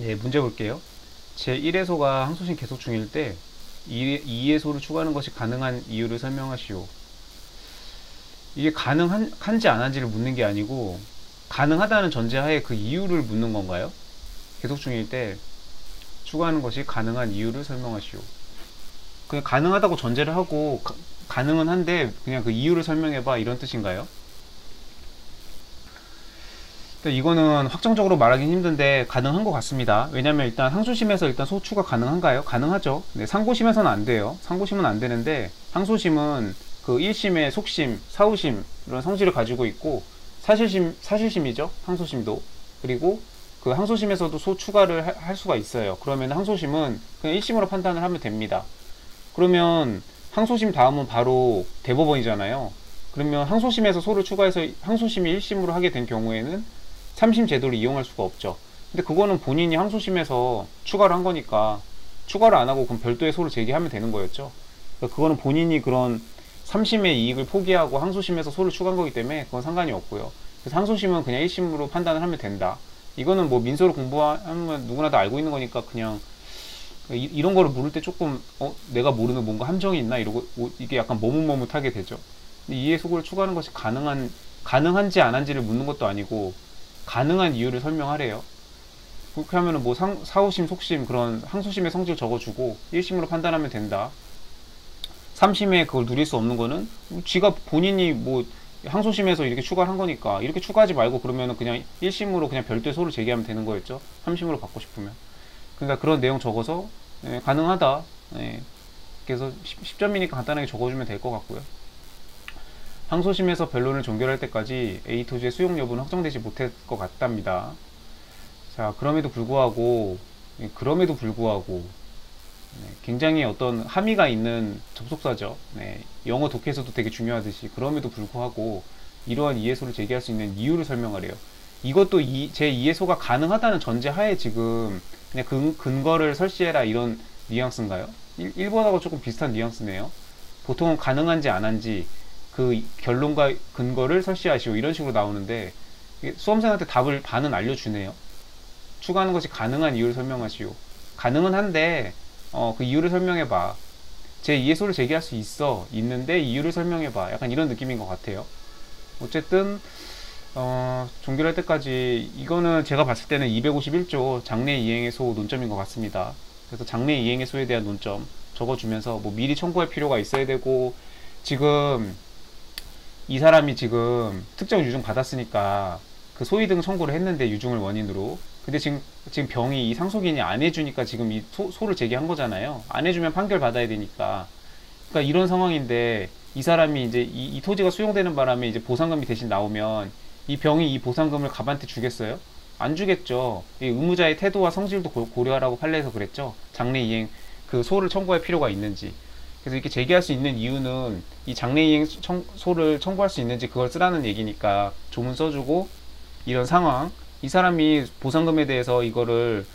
예, 문제 볼게요. 제1해소가 항소심 계속 중일 때 2해소를 추가하는 것이 가능한 이유를 설명하시오. 이게 가능한지 안 한지를 묻는 게 아니고 가능하다는 전제하에 그 이유를 묻는 건가요? 계속 중일 때 추가하는 것이 가능한 이유를 설명하시오. 그냥 가능하다고 전제를 하고 가능은 한데 그냥 그 이유를 설명해봐 이런 뜻인가요? 이거는 확정적으로 말하기는 힘든데 가능한 것 같습니다. 왜냐면 일단 항소심에서 일단 소추가 가능한가요? 가능하죠. 네, 상고심에서는 안 돼요. 상고심은 안 되는데 항소심은 그 1심의 속심, 사후심 이런 성질을 가지고 있고 사실심이죠. 항소심도. 그리고 그 항소심에서도 소추가를 할 수가 있어요. 그러면 항소심은 그냥 1심으로 판단을 하면 됩니다. 그러면 항소심 다음은 바로 대법원이잖아요. 그러면 항소심에서 소를 추가해서 항소심이 1심으로 하게 된 경우에는 3심 제도를 이용할 수가 없죠. 근데 그거는 본인이 항소심에서 추가를 한 거니까 추가를 안 하고 그럼 별도의 소를 제기하면 되는 거였죠. 그러니까 그거는 본인이 그런 3심의 이익을 포기하고 항소심에서 소를 추가한 거기 때문에 그건 상관이 없고요. 그래서 항소심은 그냥 1심으로 판단을 하면 된다. 이거는 뭐 민소를 공부하면 누구나 다 알고 있는 거니까 그냥 이런 거를 물을 때 조금 내가 모르는 뭔가 함정이 있나 이러고 이게 약간 머뭇머뭇하게 되죠. 근데 이해 소구를 추가하는 것이 가능한지 안 한지를 묻는 것도 아니고 가능한 이유를 설명하래요. 그렇게 하면은 뭐 사후심, 속심 그런 항소심의 성질 적어주고 1심으로 판단하면 된다. 3심에 그걸 누릴 수 없는 거는 지가 본인이 뭐 항소심에서 이렇게 추가를 한 거니까 이렇게 추가하지 말고 그러면은 그냥 1심으로 그냥 별도의 소를 제기하면 되는 거였죠. 3심으로 받고 싶으면. 그러니까 그런 내용 적어서 가능하다. 그래서 10점이니까 간단하게 적어주면 될 것 같고요. 항소심에서 변론을 종결할 때까지 A 토지의 수용 여부는 확정되지 못할 것 같답니다. 자, 그럼에도 불구하고 굉장히 어떤 함의가 있는 접속사죠. 네, 영어 독해에서도 되게 중요하듯이 그럼에도 불구하고 이러한 이해소를 제기할 수 있는 이유를 설명하래요. 이것도 제 이해소가 가능하다는 전제하에 지금 그냥 근거를 설치해라 이런 뉘앙스인가요? 1번하고 조금 비슷한 뉘앙스네요. 보통은 가능한지 안 한지 그 결론과 근거를 설치하시오 이런 식으로 나오는데 수험생한테 답을 반은 알려주네요. 추가하는 것이 가능한 이유를 설명하시오. 가능은 한데 그 이유를 설명해봐. 제 이해소를 제기할 수 있는데 이유를 설명해봐. 약간 이런 느낌인 것 같아요. 어쨌든 종결할 때까지 이거는 제가 봤을 때는 251조 장래 이행해소 논점인 것 같습니다. 그래서 장래 이행해소에 대한 논점 적어주면서 뭐 미리 청구할 필요가 있어야 되고 지금 이 사람이 지금 특정 유증 받았으니까 그 소위등 청구를 했는데 유증을 원인으로 근데 지금 병이 이 상속인이 안 해주니까 지금 이 소를 제기한 거잖아요. 안 해주면 판결 받아야 되니까 그러니까 이런 상황인데 이 사람이 이제 이 토지가 수용되는 바람에 이제 보상금이 대신 나오면 이 병이 이 보상금을 갑한테 주겠어요? 안 주겠죠. 이 의무자의 태도와 성질도 고려하라고 판례에서 그랬죠. 장래 이행 그 소를 청구할 필요가 있는지. 그래서 이렇게 제기할 수 있는 이유는 이 장래 이행 소를 청구할 수 있는지 그걸 쓰라는 얘기니까 조문 써주고 이런 상황 이 사람이 보상금에 대해서 이거를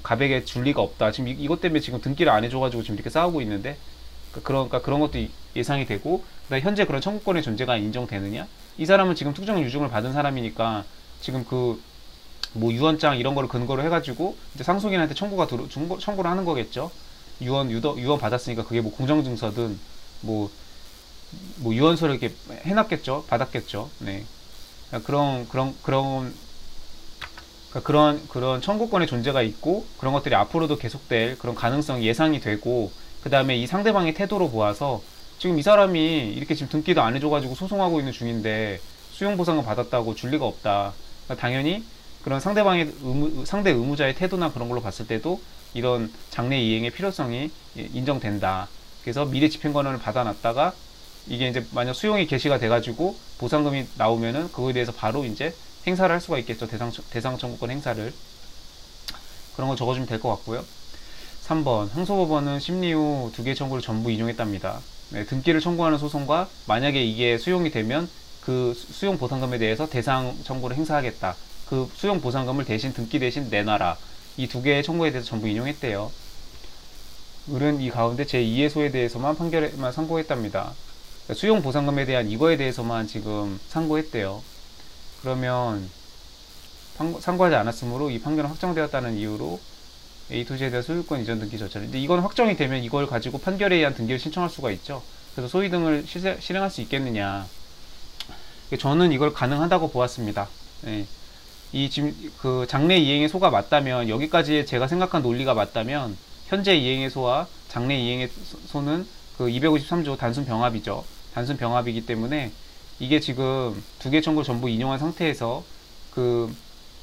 가백에 줄 리가 없다. 지금 이것 때문에 지금 등기를 안 해줘가지고 지금 이렇게 싸우고 있는데 그러니까 그런 것도 예상이 되고 그다음에 현재 그런 청구권의 존재가 인정되느냐? 이 사람은 지금 특정 유증을 받은 사람이니까 지금 그 뭐 유언장 이런 거를 근거로 해가지고 이제 상속인한테 청구를 하는 거겠죠. 유언 받았으니까 그게 뭐 공정증서든 뭐, 뭐 유언서를 이렇게 해놨겠죠. 받았겠죠. 네. 그런 청구권의 존재가 있고 그런 것들이 앞으로도 계속될 그런 가능성이 예상이 되고 그 다음에 이 상대방의 태도로 보아서 지금 이 사람이 이렇게 지금 등기도 안 해줘가지고 소송하고 있는 중인데 수용보상을 받았다고 줄 리가 없다. 그러니까 당연히 그런 상대 의무자의 태도나 그런 걸로 봤을 때도 이런 장래 이행의 필요성이 인정된다. 그래서 미래 집행권을 받아놨다가 이게 이제 만약 수용이 개시가 돼가지고 보상금이 나오면은 그거에 대해서 바로 이제 행사를 할 수가 있겠죠. 대상 청구권 행사를. 그런 거 적어주면 될 것 같고요. 3번 항소법원은 심리 후 두 개 청구를 전부 인용했답니다. 네, 등기를 청구하는 소송과 만약에 이게 수용이 되면 그 수용 보상금에 대해서 대상 청구를 행사하겠다. 그 수용 보상금을 등기 대신 내놔라. 이 두 개의 청구에 대해서 전부 인용했대요. 을은 이 가운데 제2해소에 대해서만 판결에만 상고했답니다. 그러니까 수용 보상금에 대한 이거에 대해서만 지금 상고했대요. 그러면 상고하지 않았으므로 이 판결은 확정되었다는 이유로 A 토지에 대한 소유권 이전 등기 절차를. 근데 이건 확정이 되면 이걸 가지고 판결에 의한 등기를 신청할 수가 있죠. 그래서 소위 등을 실행할 수 있겠느냐. 저는 이걸 가능하다고 보았습니다. 예. 이 지금 그 장래 이행의 소가 맞다면, 여기까지 제가 생각한 논리가 맞다면 현재 이행의 소와 장래 이행의 소는 그 253조 단순 병합이죠. 단순 병합이기 때문에 이게 지금 두 개 청구를 전부 인용한 상태에서 그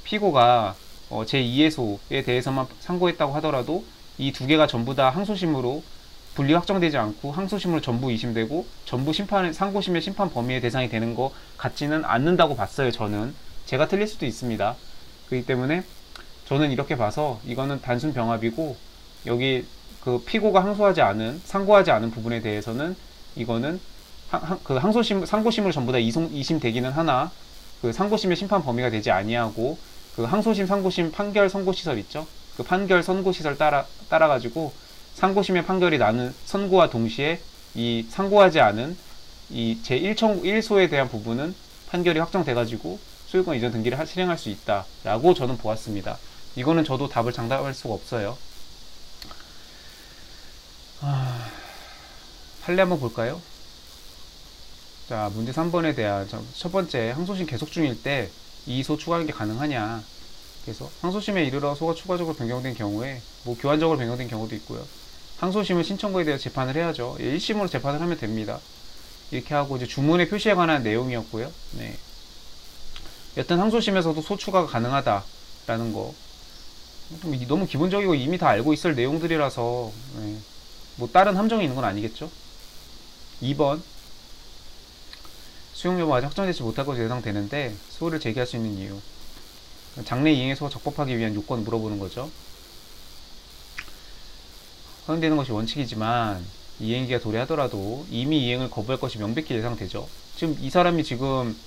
피고가 제2해소에 대해서만 상고했다고 하더라도 이 두 개가 전부 다 항소심으로 분리 확정되지 않고 항소심으로 전부 이심되고 전부 상고심의 심판 범위의 대상이 되는 것 같지는 않는다고 봤어요. 저는. 제가 틀릴 수도 있습니다. 그렇기 때문에 저는 이렇게 봐서 이거는 단순 병합이고, 여기 그 피고가 상고하지 않은 부분에 대해서는 이거는 상고심으로 전부 다 이심되기는 하나 그 상고심의 심판 범위가 되지 아니하고, 그 항소심, 상고심 판결 선고시설 있죠? 그 판결 선고시설 따라가지고 상고심의 판결이 나는 선고와 동시에 이 상고하지 않은 이 제1소에 대한 부분은 판결이 확정돼가지고 소유권 이전 등기를 실행할 수 있다라고 저는 보았습니다. 이거는 저도 답을 장담할 수가 없어요. 판례 한번 볼까요? 자, 문제 3번에 대한 첫 번째, 항소심 계속 중일 때 이소 추가하는 게 가능하냐. 그래서 항소심에 이르러 소가 추가적으로 변경된 경우에 뭐 교환적으로 변경된 경우도 있고요. 항소심은 신청거에 대해 재판을 해야죠. 1심으로 재판을 하면 됩니다. 이렇게 하고 이제 주문의 표시에 관한 내용이었고요. 네. 여튼 항소심에서도 소 추가가 가능하다라는 거 너무 기본적이고 이미 다 알고 있을 내용들이라서 네. 뭐 다른 함정이 있는 건 아니겠죠. 2번, 수용 여부가 아직 확정되지 못할 것으로 예상되는데 소를 제기할 수 있는 이유. 장래 이행의 소가 적법하기 위한 요건을 물어보는 거죠. 허용되는 것이 원칙이지만 이행기가 도래하더라도 이미 이행을 거부할 것이 명백히 예상되죠. 지금 이 사람이 지금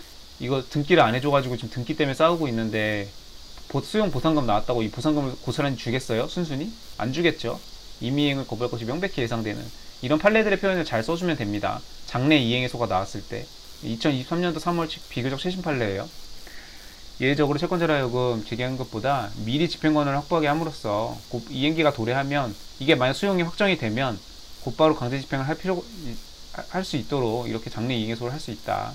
이거 등기를 안 해줘가지고 지금 등기 때문에 싸우고 있는데 수용 보상금 나왔다고 이 보상금을 고스란히 주겠어요? 순순히? 안 주겠죠. 이미 이행을 거부할 것이 명백히 예상되는 이런 판례들의 표현을 잘 써주면 됩니다. 장래 이행의 소가 나왔을 때 2023년도 3월 비교적 최신 판례예요. 예외적으로 채권자로 하여금 제기한 것보다 미리 집행권을 확보하게 함으로써 이행기가 도래하면 이게 만약 수용이 확정이 되면 곧바로 강제 집행을 할 수 있도록 이렇게 장래 이행의 소를 할 수 있다.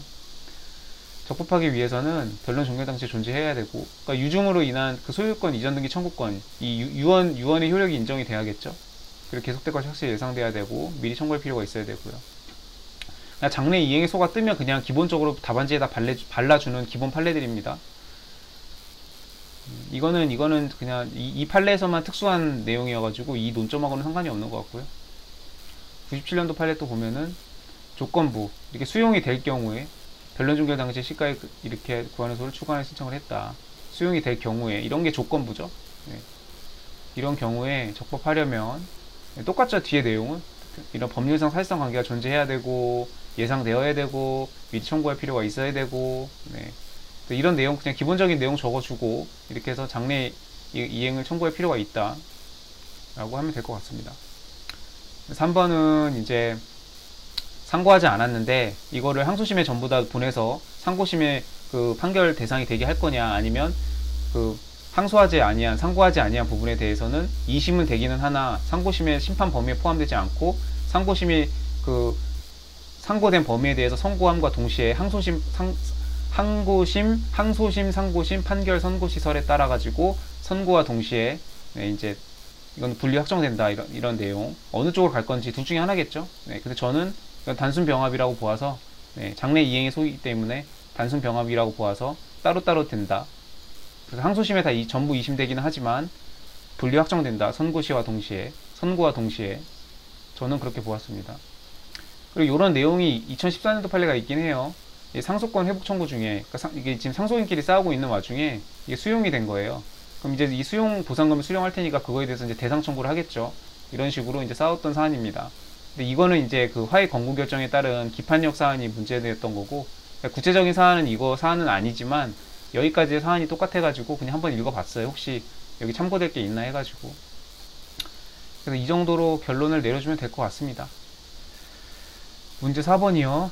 적법하기 위해서는 변론 종결 당시에 존재해야 되고, 그러니까 유증으로 인한 그 소유권 이전 등기 청구권, 이 유언의 효력이 인정이 돼야겠죠. 그리고 계속될 것이 확실히 예상돼야 되고 미리 청구할 필요가 있어야 되고요. 장래 이행의 소가 뜨면 그냥 기본적으로 답안지에다 발라주는 기본 판례들입니다. 이거는 그냥 이 판례에서만 특수한 내용이어가지고 이 논점하고는 상관이 없는 것 같고요. 97년도 판례 또 보면은 조건부, 이렇게 수용이 될 경우에 변론 종결 당시에 시가에 이렇게 구하는 소를 추가하는 신청을 했다. 수용이 될 경우에 이런 게 조건부죠. 네. 이런 경우에 적법하려면 똑같죠. 뒤에 내용은 이런 법률상 사실상 관계가 존재해야 되고 예상되어야 되고 미리 청구할 필요가 있어야 되고, 네. 이런 내용 그냥 기본적인 내용 적어주고 이렇게 해서 장래 이행을 청구할 필요가 있다 라고 하면 될 것 같습니다. 3번은 이제 상고하지 않았는데 이거를 항소심에 전부 다 보내서 상고심의 그 판결 대상이 되게 할 거냐, 아니면 그 상고하지 아니한 부분에 대해서는 2심은 되기는 하나 상고심의 심판 범위에 포함되지 않고 상고심이 그 상고된 범위에 대해서 선고함과 동시에 항소심, 상고심 판결 선고시설에 따라 가지고 선고와 동시에 네, 이제 이건 분리 확정된다 이런 내용, 어느 쪽으로 갈 건지 둘 중에 하나겠죠. 네, 근데 저는 이건 단순 병합이라고 보아서 네, 장래 이행의 소이기 때문에 단순 병합이라고 보아서 따로따로 된다. 그래서 항소심에 다 전부 이심되기는 하지만 분리 확정된다. 선고와 동시에 저는 그렇게 보았습니다. 그리고 이런 내용이 2014년도 판례가 있긴 해요. 상소권 회복 청구 중에, 그러니까 이게 지금 상소인끼리 싸우고 있는 와중에 이게 수용이 된 거예요. 그럼 이제 이 수용 보상금을 수령할 테니까 그거에 대해서 이제 대상 청구를 하겠죠. 이런 식으로 이제 싸웠던 사안입니다. 근데 이거는 이제 그 화해 권고 결정에 따른 기판력 사안이 문제되었던 거고, 그러니까 구체적인 사안은 아니지만 여기까지의 사안이 똑같아가지고 그냥 한번 읽어봤어요. 혹시 여기 참고될 게 있나 해가지고. 그래서 이 정도로 결론을 내려주면 될 것 같습니다. 문제 4번이요.